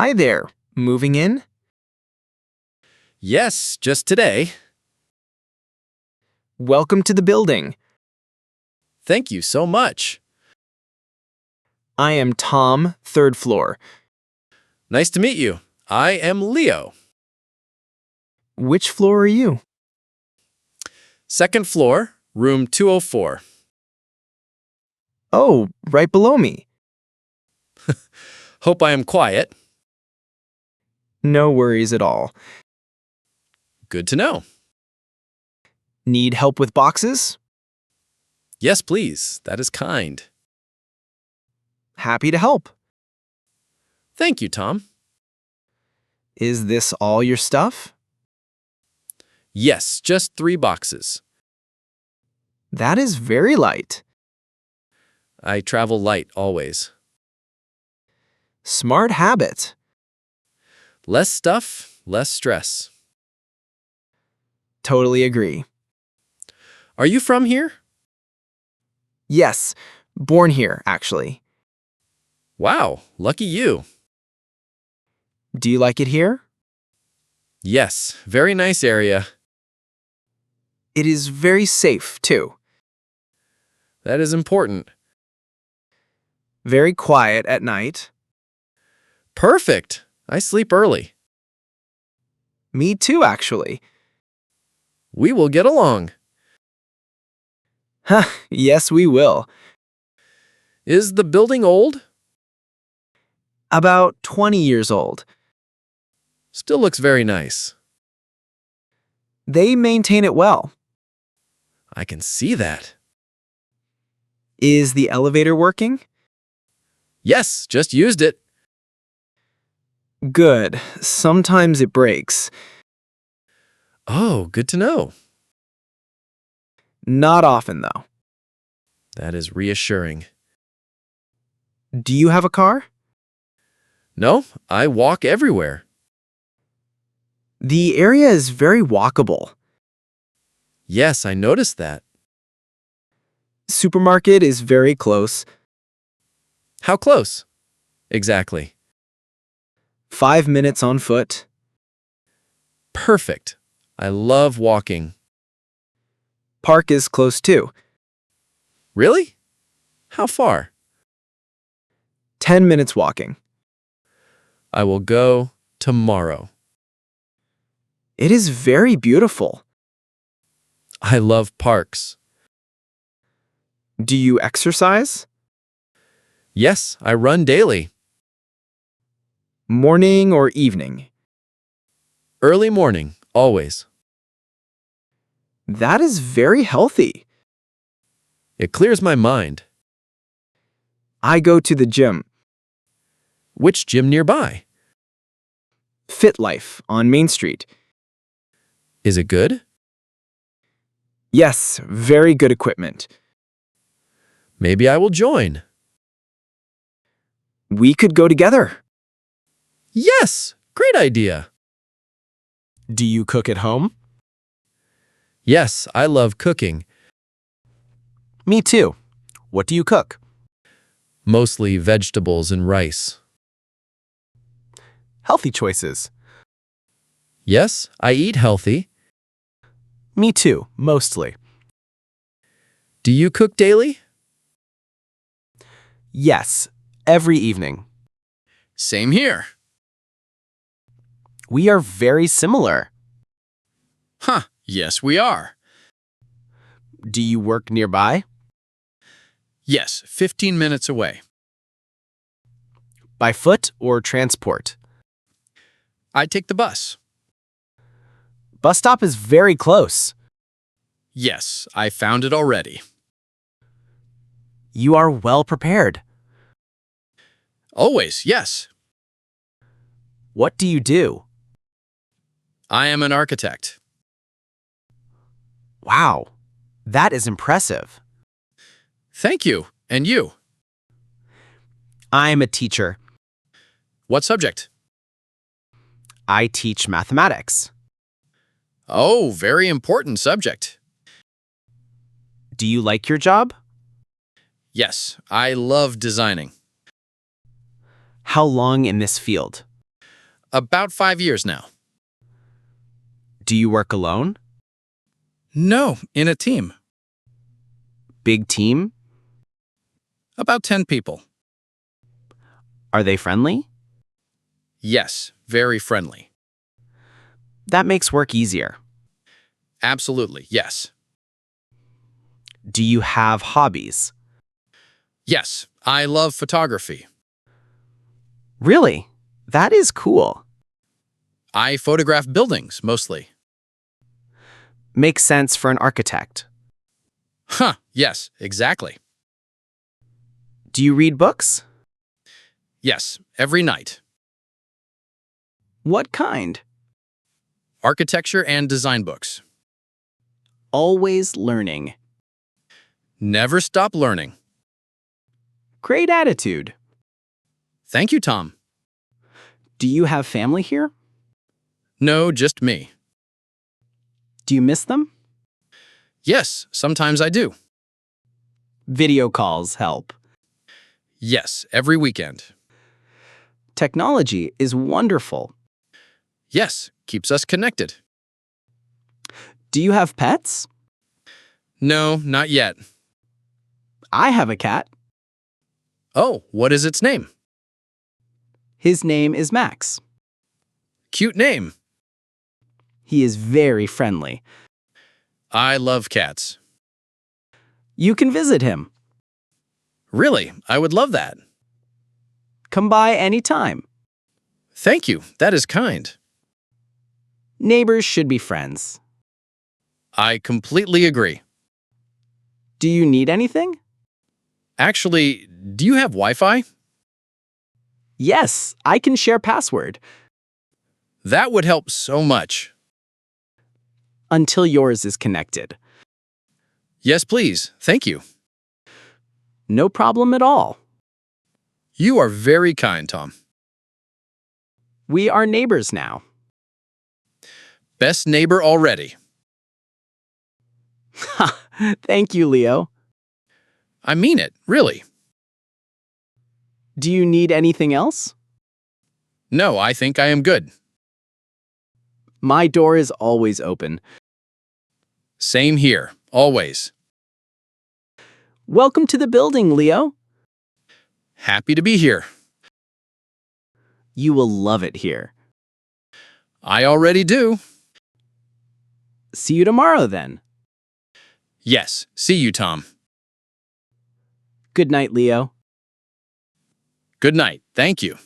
Hi there. Moving in? Yes, just today. Welcome to the building. Thank you so much. I am Tom, third floor. Nice to meet you. I am Leo. Which floor are you? Second floor, room 204. Oh, right below me. Hope I am quiet. No worries at all. Good to know. Need help with boxes? Yes, please. That is kind. Happy to help. Thank you, Tom. Is this all your stuff? Yes, just 3 boxes. That is very light. I travel light always. Smart habit. Less stuff, less stress. Totally agree. Are you from here? Yes, born here, actually. Wow, lucky you. Do you like it here? Yes, very nice area. It is very safe, too. That is important. Very quiet at night. Perfect. I sleep early. Me too, actually. We will get along. Huh, yes, we will. Is the building old? About 20 years old. Still looks very nice. They maintain it well. I can see that. Is the elevator working? Yes, just used it. Good. Sometimes it breaks. Oh, good to know. Not often, though. That is reassuring. Do you have a car? No, I walk everywhere. The area is very walkable. Yes, I noticed that. Supermarket is very close. How close? Exactly. 5 minutes on foot. Perfect. I love walking. Park is close too. Really? How far? 10 minutes walking. I will go tomorrow. It is very beautiful. I love parks. Do you exercise? Yes, I run daily. Morning or evening? Early morning, always. That is very healthy. It clears my mind. I go to the gym. Which gym nearby? Fit Life on Main Street. Is it good? Yes, very good equipment. Maybe I will join. We could go together. Yes, great idea. Do you cook at home? Yes, I love cooking. Me too. What do you cook? Mostly vegetables and rice. Healthy choices. Yes, I eat healthy. Me too, mostly. Do you cook daily? Yes, every evening. Same here. We are very similar. Huh, yes we are. Do you work nearby? Yes, 15 minutes away. By foot or transport? I take the bus. Bus stop is very close. Yes, I found it already. You are well prepared. Always, yes. What do you do? I am an architect. Wow, that is impressive. Thank you. And you? I'm a teacher. What subject? I teach mathematics. Oh, very important subject. Do you like your job? Yes, I love designing. How long in this field? About 5 years now. Do you work alone? No, in a team. Big team? About 10 people. Are they friendly? Yes, very friendly. That makes work easier. Absolutely, yes. Do you have hobbies? Yes, I love photography. Really? That is cool. I photograph buildings, mostly. Makes sense for an architect. Huh, yes, exactly. Do you read books? Yes, every night. What kind? Architecture and design books. Always learning. Never stop learning. Great attitude. Thank you, Tom. Do you have family here? No, just me. Do you miss them? Yes, sometimes I do. Video calls help. Yes, every weekend. Technology is wonderful. Yes, keeps us connected. Do you have pets? No, not yet. I have a cat. Oh, what is its name? His name is Max. Cute name. He is very friendly. I love cats. You can visit him. Really, I would love that. Come by anytime. Thank you, that is kind. Neighbors should be friends. I completely agree. Do you need anything? Actually, do you have Wi-Fi? Yes, I can share password. That would help so much. Until yours is connected. Yes, please. Thank you. No problem at all. You are very kind, Tom. We are neighbors now. Best neighbor already. Thank you, Leo. I mean it, really. Do you need anything else? No, I think I am good. My door is always open. Same here, always. Welcome to the building, Leo. Happy to be here. You will love it here. I already do. See you tomorrow then. Yes, see you, Tom. Good night, Leo. Good night. Thank you.